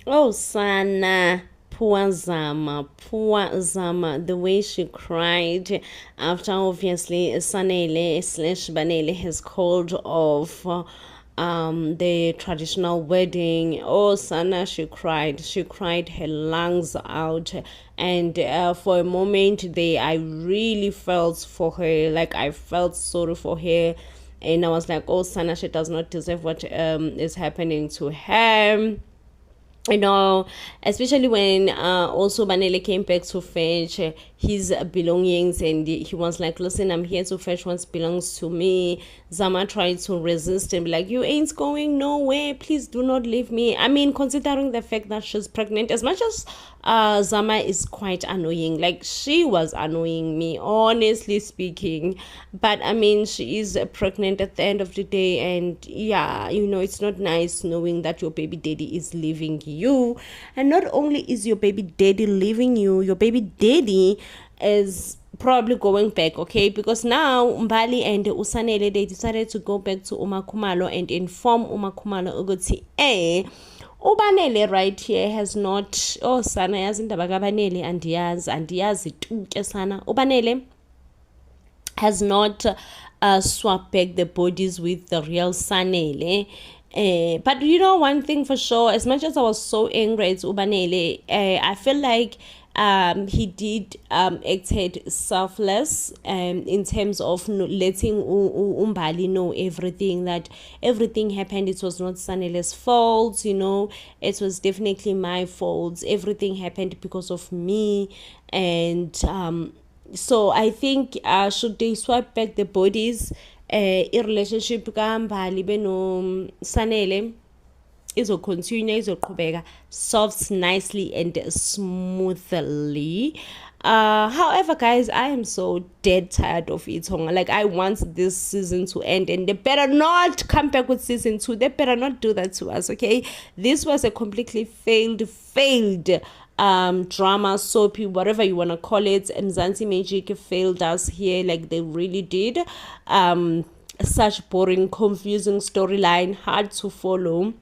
Oh, Sana, poor Zama, the way she cried after obviously Sanele slash Banele has called off the traditional wedding. Oh, Sana, she cried her lungs out, and for a moment there, I really felt for her, like I felt sorry for her. And I was like, oh, Sana, she does not deserve what is happening to her, especially when also Banele came back to fetch his belongings, and he was like, listen, I'm here to fetch what belongs to me. Zama tried to resist and be like, you ain't going nowhere, please do not leave me. I mean, considering the fact that she's pregnant, as much as Zama is quite annoying, like she was annoying me, honestly speaking, but I mean, she is pregnant at the end of the day, and yeah, it's not nice knowing that your baby daddy is leaving you. And not only is your baby daddy leaving you, your baby daddy is probably going back, okay? Because now Mbali and Usanele, they decided to go back to Umakhumalo and inform Umakhumalo ukuthi uBanele right here has not, oh sana yazi indaba kaBanele, andiyazi tu ke sana. uBanele has not swapped back the bodies with the real Sanele. But one thing for sure, as much as I was so angry at Ubanele, I feel like he did acted selfless in terms of letting Umbali know everything, that everything happened. It was not Sanele's fault, it was definitely my fault. Everything happened because of me. And so I think should they swipe back the bodies, i-relationship kaMbali beno Sanele izocontinue, izoqhubeka, solves nicely and smoothly. However, guys, I am so dead tired of it. Like, I want this season to end, and they better not come back with season 2. They better not do that to us, okay? This was a completely failed drama, soapy, whatever you want to call it. Mzansi Magic failed us here, like they really did. Such boring, confusing storyline, hard to follow.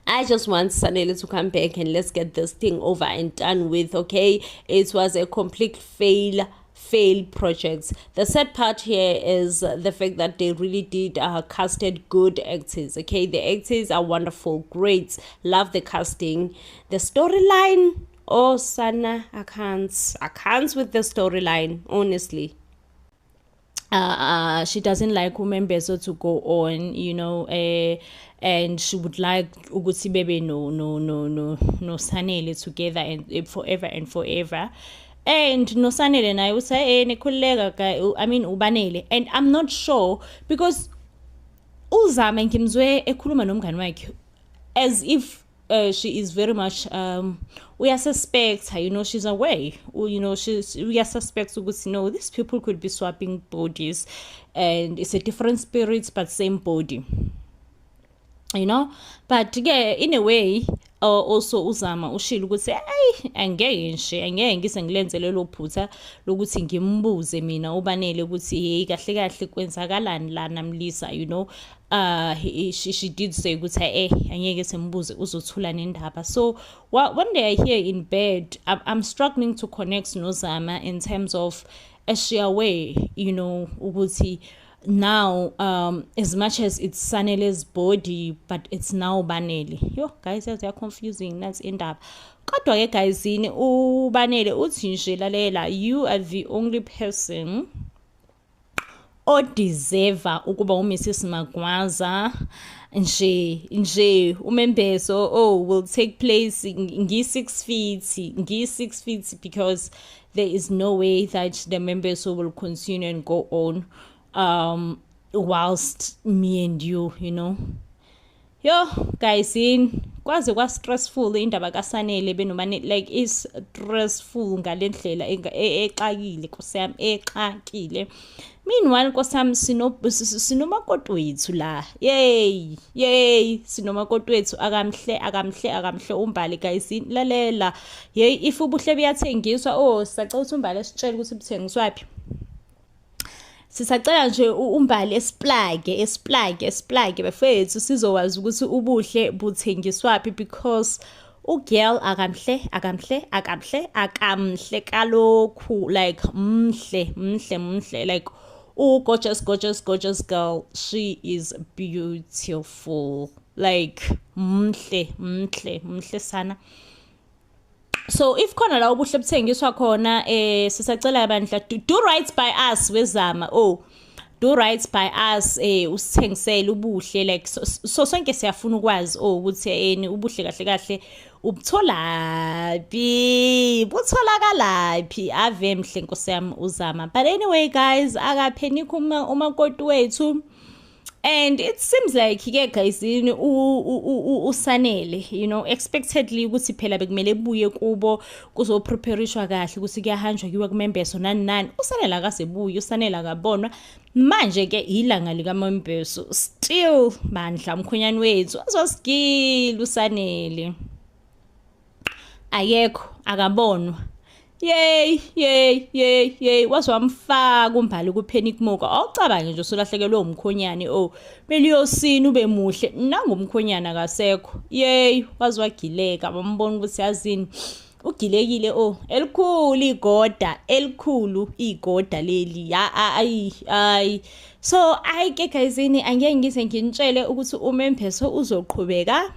I just want Sanele to come back and let's get this thing over and done with, okay? It was a complete failed project. The sad part here is the fact that they really did casted good actors, okay? The actors are wonderful, great, love the casting. The storyline, oh Sana, I can't with the storyline, honestly. She doesn't like Umembeso to go on, and she would like ukuthi bebe no Sanele together and forever and forever. And no Sanele naye uthi nekhuleka I mean uBanele, and I'm not sure because uZama ngimzwe ekhuluma nomngani wakhe as if she is very much we are suspect her, she's away, we are suspect ukuthi no, these people could be swapping bodies and it's a different spirit but same body, but yeah, in a way also uZama ushilo ukuthi angeke ngise ngilenze lelo phutha lokuthi ngimbuze mina uBanele ukuthi hey kahle kahle kwenzakalani la namlisa, she did say ukuthi angeke sembuze uzothula nendaba. So one day I hear in bed, I'm struggling to connect noZama in terms of a sheer way, ukuthi now as much as it's Sanele's body but it's now Banele. Yo guys, they are confusing, that's indaba. Kodwa ke guys, uBanele uthi nje lalela, you are the only person odeserve ukuba uMrs Magwaza nje umembeso will take place ngi-6 feet because there is no way that the members will continue and go on whilst me and you, yo guys, kwaze kwa stressful indaba kaSanele benomane, like is stressful ngalendlela exakile nkosiyami, exakile. Meanwhile nkosiyami sinomakoti wethu la, yay sinomakoti wethu akamhle uMbali. Guys, lalela, yay if ubuhle buyathengiswa, sisacela ukuthi uMbali esitshele ukuthi buthengiswa yaphi. Sisacela nje uMbali esplage bafethu sizokwazi ukuthi ubuhle buthengiswaphi, because Girl akamhle kalokhu, like mhle, like gorgeous girl. She is beautiful, like mhle sana. So if khona la ubuhle buthengiswa khona sisacela bandla do right by us wezama. Do right by us usithengisele ubuhle, like so sonke siyafuna ukwazi ukuthi ubuhle kahle butholakala ave mhle nkosi yami uzama. But anyway guys, akapheni umakoti wethu, and it seems like ke guys usanele, you know, expectedly ukuthi phela bekumele buye kubo kuzopreparishwa kahle ukuthi kuyahanjwa kiwe kumembeso nani usanele akasebuye, usanele akabonwa manje ke ilanga lika membeso. Still bandla umkhonyane wethu azosigila usanele ayekho akabonwa. Yay wazwamfaka umbhali kuPanic Moka. Awucabange nje usulahlekelwe umkhonyane beliyosini ube muhle nangumkhonyana akasekho. Wazwagileka bambona ukuthi yazini ugilekile elikhulu igoda leli ayi. So ke guys angeke ngise nginitshele ukuthi uMembeso uzoqhubeka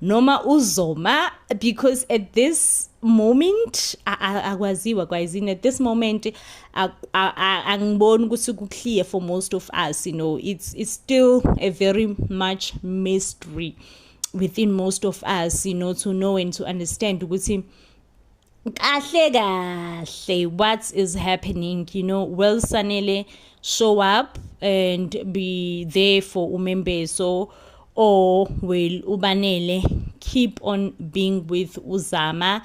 noma uzoma, because at this moment akwaziwa kwayizini, at this moment angiboni ukuthi kuclear for most of us, you know. It's still a very much mystery within most of us, you know, to know and to understand ukuthi kahle what is happening, you know. Well sanele show up and be there for uMembeso, or will ubanele keep on being with uzama.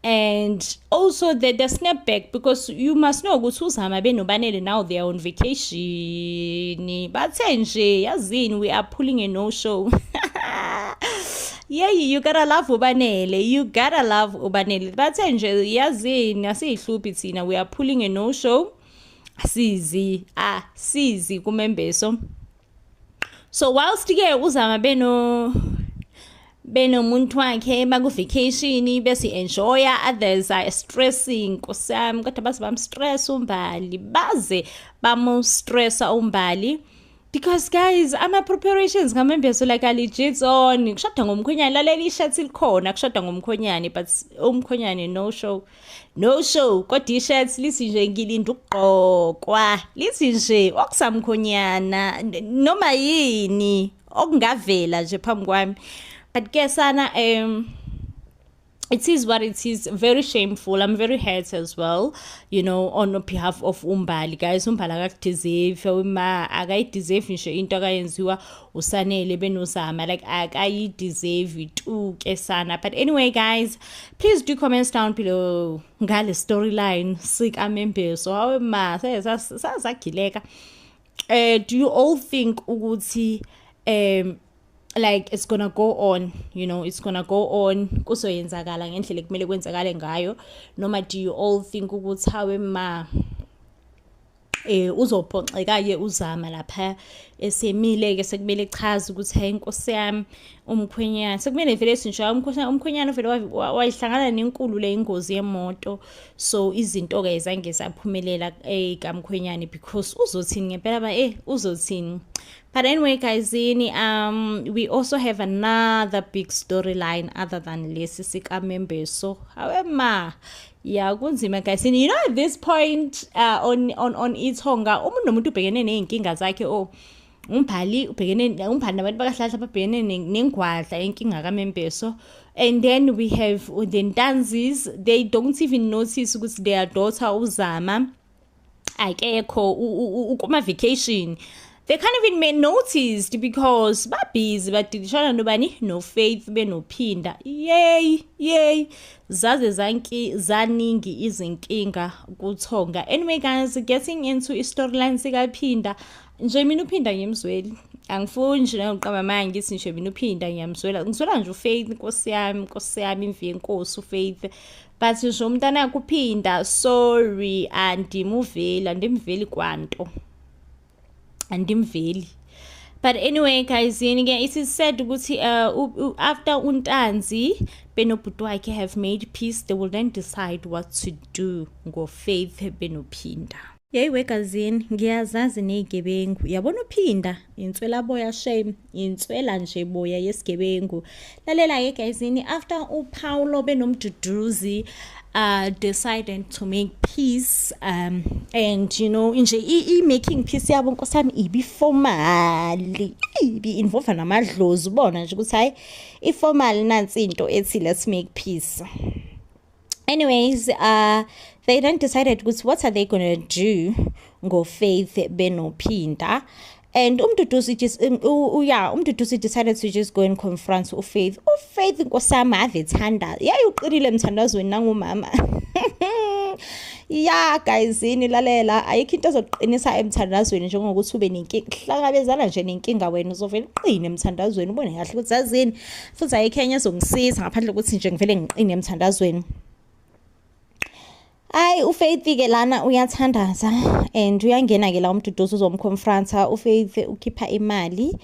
And also the snapback, because you must know ukuthi uzama benobanele now they are on vacation, but nje yazini we are pulling a no show. You gotta love ubanele, but nje yazini asihluphi thina, we are pulling a no show. Sizi kuMembeso. So whilst ke uzama benomuntu wakhe baku vacation bese enjoy, others are stressing nkosami, kodwa baze bamstress umbali, baze bamustressa umbali, because guys ama preparations kaMembeso like legit on kushada ngomkhonyane. Lalela ishirt likhona kushada ngomkhonyane, but umkhonyane no show, kodwa ishirt lithi nje ngilinda ukugqokwa, lithi nje okusamkhonyana noma yini okungavela nje phambi kwami. But kesana it is what it is. Very shameful. I'm very hurt as well, you know, on behalf of umbali. Guys, umbali akadeserve akayideserve nje into akayenziwa usanele benozama, like akayideserve tu kesana. But anyway guys, please do comments down below ngale storyline sika Membeso. Hawe ma sazagileka. Do you all think ukuthi like it's gonna go on, you know, it's gonna go on kuzoyenzakala ngendlela ekumele kwenzakale ngayo, noma do you all think ukuthi hawe ma uzophoxeka ke uzama lapha esemile ke sekumele echaza ukuthi hayi inkosi yami umkhwenyana sekumele vele sinjalo umkhwenyana vele wayihlangana nenkulu le ingozi yemoto, so izinto ke zange saphumelela kamkhwenyana because uzothini ngempela uzothini. But anyway guys, we also have another big storyline other than lesi sika Membeso. However, yeah, kunzima guys. You know, at this point on iThonga umuntu ubhekene nezinkinga zakhe umbhali nabantu bakahlahla babhekene nengwadla inkinga kaMembeso. And then we have the Ntanzis, they don't even notice ukuthi their daughter uzama akekho ukuma vacation. They can't even make noticed because babhizi badilishana nobani no Faith benophinda. Yay zaze zaningi izinkinga kuThonga. Anyway guys, getting into storyline sikaphinda nje mina uphinda ngimzweli, angifuni nje ngiqamba manje ngithi nje mina uphinda ngiyamzwela, ngizwela nje uFaith inkosi yami imvi yenkosi uFaith, but nje umntana yakhe uphinda sorry andimuveli kwanto andimveli. But anyway guys, it is said ukuthi after uNtanzi benobhuti wakhe have made peace, they will then decide what to do ngoFaith benophinda. Yeyiwe gazini, ngiyazazi nezigebengu. Yabona uphinda inswela boya shame, inswela nje boya yesigebengu. Lalela ke gazini, after uPaulo benomduduzi decided to make peace, and you know nje making peace yabo nkosami ibi formal, ibi involve namadlozi ubona nje ukuthi hayi informal nansi into ethi let's make peace. Anyways, they then decided what are they gonna do ngoFaith benophinda. And umduduzi decided to just go and confront uFaith. uFaith nkosami ave thanda yayiqinile emthandazweni nangumama. Yeah guys, nilalela ayikho into ezoqinisa emthandazweni njengokuthi ube nenkinga, hlangabezana nje nenkinga wena uzovela uqine emthandazweni ubone kahle ukuthi yazini futhi ayikho enye ezongisiza ngaphandle ukuthi nje ngivele ngiqine emthandazweni. Ay uFaith ke lana uyathandaza and uyangena ke la umduduzi uzomconfronta. uFaith ukhipha imali,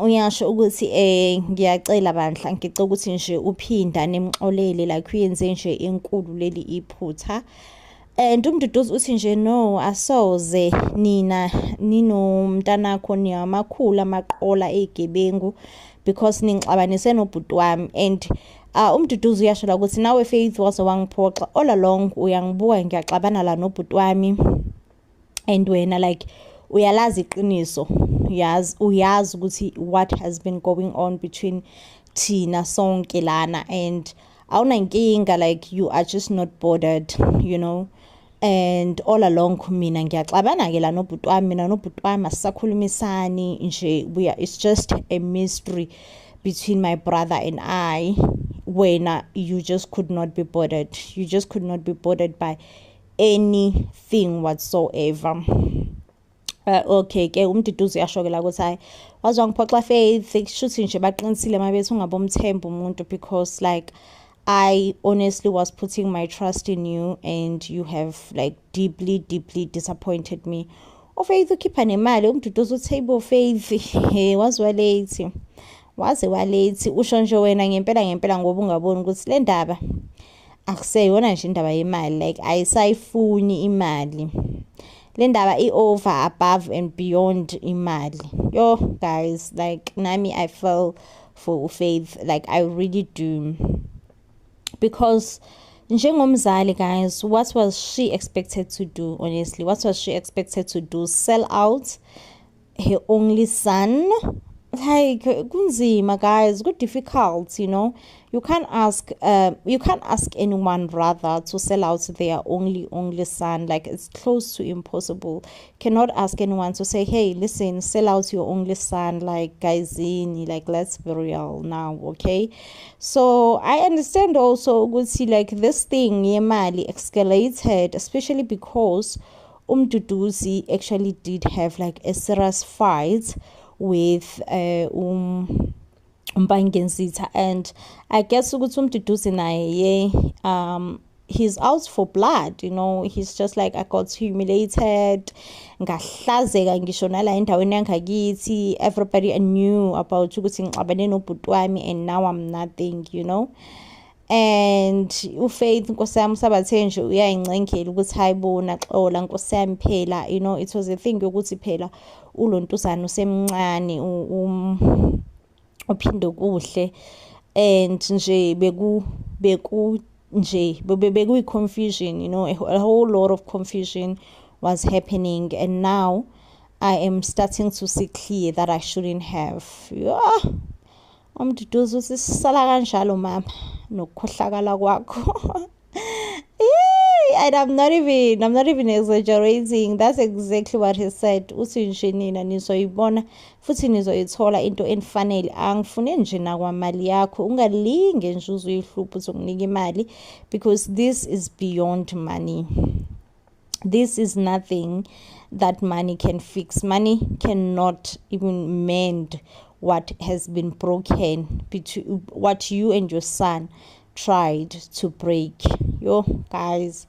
uyasho ukuthi ngiyacela bandla ngicela ukuthi nje uphinda nemxolele like uyenze nje enkulu leli iphutha. And umduduzi uthi nje no asoze nina ninomntanakho niyamakhulu amaqola ezigebengu because ningixabanise nobhuti wami. And umduduzi uyasho la ukuthi nawe Faith waze wangiphoxa all along, uyangibuka ngiyaxabana la nobhuti wami and wena like uyalazi iqiniso, uyazi ukuthi what has been going on between thina sonke lana and awunankinga, like you are just not bothered, you know. And all along mina ngiyaxabana ke la nobhuti wami, mina nobhuti wami asisakhulumisani nje, it's just a mystery between my brother and I. When you just could not be bothered, you just could not be bothered by anything whatsoever. Okay ke umduduzi uyasho ke la ukuthi hayi wazwangiphoxa Faith kushuthi nje baqinisile mabethu ungabomthemba umuntu, because like I honestly was putting my trust in you and you have like deeply disappointed me. uFaith ukhipha nemali, umduduzi uthi hayibo Faith waze walethi usho nje wena ngempela ngoba ungaboni ukuthi le ndaba akuseyona nje indaba yemali, like ayisayifuni imali, le ndaba over above and beyond imali. Yo guys, like nami I fell for Faith, like I really do, because njengomzali guys, what was she expected to do? Honestly, what was she expected to do? Sell out her only son? Like kunzima guys, good difficult, you know. You can't ask anyone rather to sell out their only son. Like it's close to impossible. Cannot ask anyone to say, hey listen, sell out your only son. Like guys, like let's be real now, okay? So I understand also ukuthi like this thing yemali escalated, especially because umduduzi actually did have like a serious fight with uMpangensitha, and I guess ukuthi umduduzi naye he's out for blood, you know. He's just like, I got humiliated, ngahlazeka ngisho nala endaweni yangakithi, everybody knew about ukuthi ngixabane nobhuti wami and now I'm nothing, you know. And uFaith nkosi yami sabathe nje uyayincengela ukuthi hayibona xola nkosi yami phela, you know, it was a thing yokuthi phela ulontuzana usemncane uphinde kuhle, and nje beku confusion, you know, a whole lot of confusion was happening, and now I am starting to see clear that I shouldn't have. Umduduzi usisala kanjalo mama nokukhohlakala kwakho. And I'm not even exaggerating. That's exactly what he said. Uthi nje nina nizoyibona futhi nizoyithola into enifanele, angifune nje nakwamali yakho, ungalinge nje uzoyihlupha uzokunika imali, because this is beyond money. This is nothing that money can fix. Money cannot even mend what has been broken, between what you and your son tried to break. Yo guys,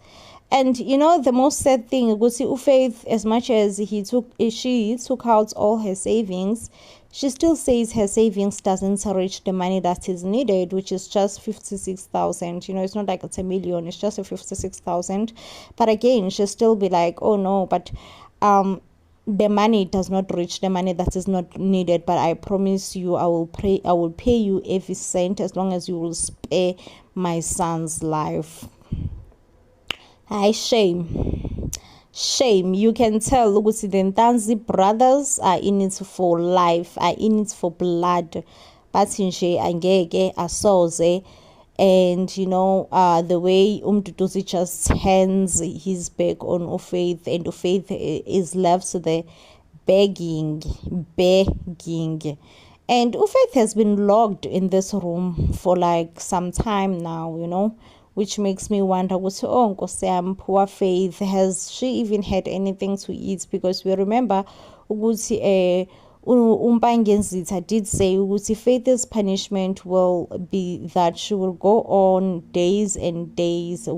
And you know, the most sad thing, Faith, as much as she took out all her savings, she still says her savings doesn't reach the money that is needed, which is just 56,000. You know, it's not like it's a million, it's just a 56,000. But again, she'll still be like, oh no, but the money does not reach the money that is not needed. But I promise you, I will pay you every cent as long as you will spare my son's life. Hi, shame. You can tell, look, the Ntanzi brothers are in it for life, are in it for blood. But nje angeke asoze. And you know, the way Mduduzi just hands his back on Ufaith, and Ufaith is left there begging. And Ufaith has been locked in this room for like some time now, you know, which makes me wonder, oh, Nkosiyami, poor Faith, has she even had anything to eat? Because we remember ukuthi Umpangenzitha did say ukuthi Faith's punishment will be that she will go on days and days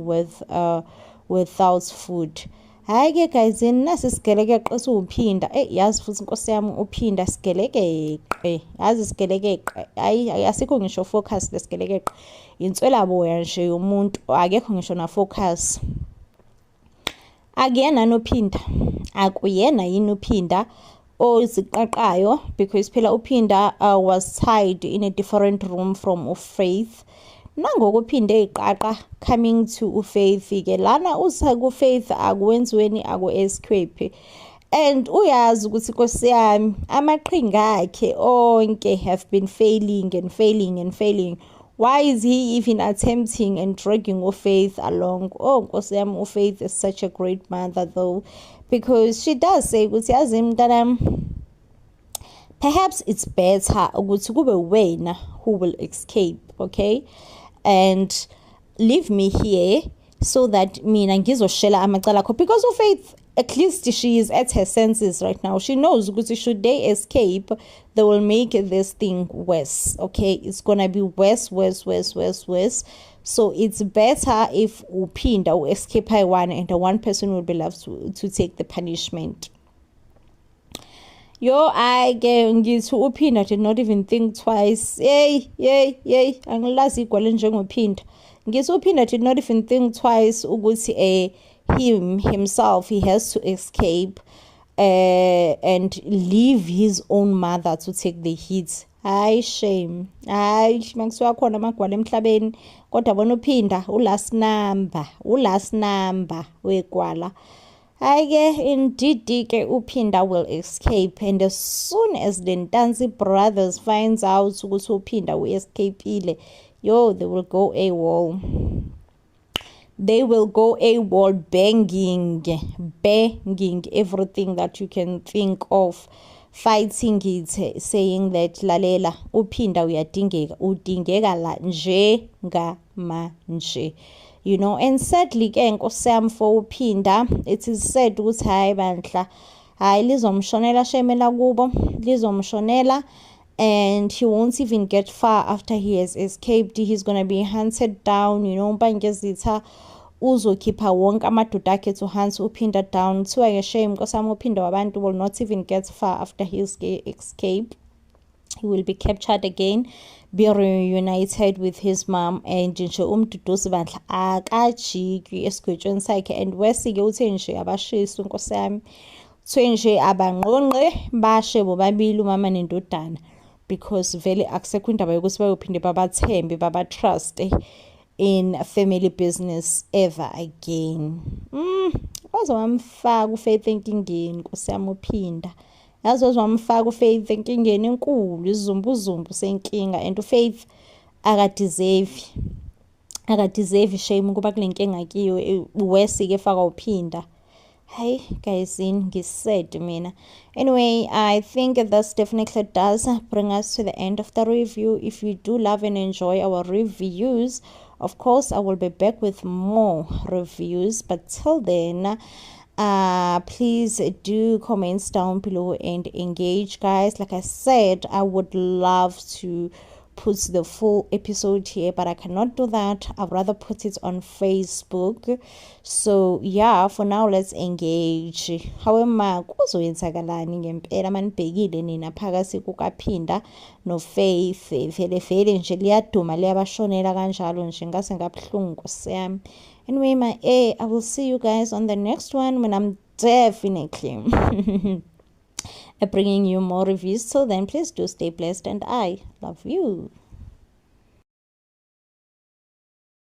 without food. Hayi-ke guys, nasi sigelekeqe siwuphinda. Yazi futhi Nkosiyami, uphinda sigelekeqe. Yazi sigelekeqe. Hayi asikho ngisho focus lesigelekeqe. Inswelaboya nje yomuntu, akekho ngisho na focus. Akuyena nophinda. Akuyena yini uphinda oziqaqayo, because phela uphinda was tied in a different room from Faith. Nangoku uphinde iqaqa coming to Faith ke lana usa ku Faith akwenziweni aku-escape. And uyazi ukuthi Nkosiyami, amaqhinga akhe onke have been failing. Why is he even attempting and dragging Faith along? Oh, Nkosiyami, Faith is such a great mother though, because she does say ukuthi yazi mntanami, perhaps it's better ukuthi kube wena who will escape, okay, and leave me here so that mina ngizoshela amacala akho. Because Faith, at least she is at her senses right now. She knows ukuthi should they escape, they will make this thing worse, okay? It's gonna be worse. So it's better if uphinda escape one and the one person will be left to take the punishment. Yo, I ngithi uphinda did not even think twice. Yay, angilazi igwala njengophinda. Ngithi uphinda did not even think twice ukuthi himself, he has to escape and leave his own mother to take the hit. Hayi shame. Hayi makusuka khona amagwala emhlabeni, kodwa bona uphinda ulast number wegwala. Hayi-ke indeed ke uphinda will escape, and as soon as the Ntanzi brothers finds out ukuthi uphinda escapeile, yo, they will go AWOL. They will go AWOL, banging everything that you can think of, fighting it, saying that lalela uphinda udingeka la njengamanje. You know, and sadly ke Nkosiyami, for uphinda, it is said ukuthi hayi bandla, hayi lizomshonela shemela kubo, lizomshonela, and he won't even get far after he has escaped. He's gonna be hunted down, you know. Umpangenzitha uzokhipha wonke amadoda akhe to hunt uphinda down. Kuthiwa ke shame Nkosiyami, uphinda wabantu will not even get far after his escape. He will be captured again, be reunited with his mom, and nje Mduduzi bandla akajiki esigwetshweni sakhe. And wesike uthe nje abashisi Nkosiyami, uthe nje abangqongqe bashe bobabili umama nendodana, because vele akusekho indaba yokuthi bayophinde babathembe babatrust in a family business ever again. Wazowamfaka uFaith enkingeni Nkosiyami uphinda. Yazi wazowamfaka uFaith enkingeni enkulu, izumbuzumbu senkinga, and uFaith akadeserve shame kuba kule nkinga kiyo wesike efaka uphinda. Hey guys, ngisaid mina. Anyway, I think this definitely does bring us to the end of the review. If you do love and enjoy our reviews, of course I will be back with more reviews, but till then, please do comments down below and engage, guys. Like I said, I would love to put the full episode here, but I cannot do that. I'd rather put it on Facebook. So yeah, for now let's engage. However, kuzoyenzakalani ngempela manibhekile nina phakathi kukaPhinda noFaith vele nje liyaduma liyabashonela kanjalo nje ngase ngabuhlungu Nkosi yami. Anyway, I will see you guys on the next one when I'm definitely bringing you more reviews. Till then, please do stay blessed and I love you.